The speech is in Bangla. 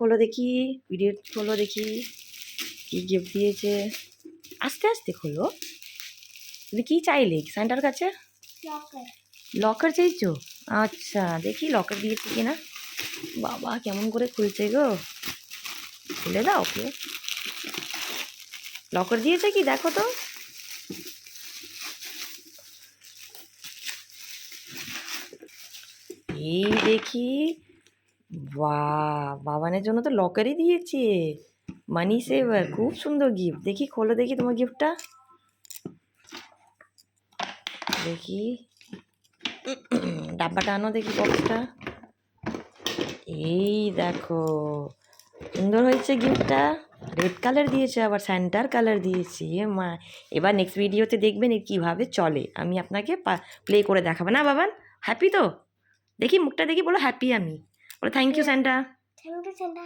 খোলো দেখি, ভিডিও খোলো দেখি কি গিফট দিয়েছে। আস্তে আস্তে খোলো। তুমি কি চাইলে সান্টার কাছে? লকার চাইছো? আচ্ছা দেখি লকার দিয়েছে কিনা। বাবা কেমন করে খুলছে গো, খুলে দাও ওকে। লকার দিয়েছে কি দেখো তো। এই দেখি, বাহ বাবানের জন্য তো লকারই দিয়েছে। মানি সেভার, খুব সুন্দর গিফট। দেখি খোলো দেখি তোমার গিফটটা দেখি। ডাব্বাটা আনো দেখি, বক্সটা। এই দেখো সুন্দর হয়েছে গিফটটা। রেড কালার দিয়েছে, আবার স্যান্টার কালার দিয়েছে। মা, এবার নেক্সট ভিডিওতে দেখবেন কীভাবে চলে, আমি আপনাকে প্লে করে দেখাবো না বাবান। হ্যাপি তো? দেখি মুখটা দেখি, বলো হ্যাপি। আমি বলো thank you Santa. Thank you Santa.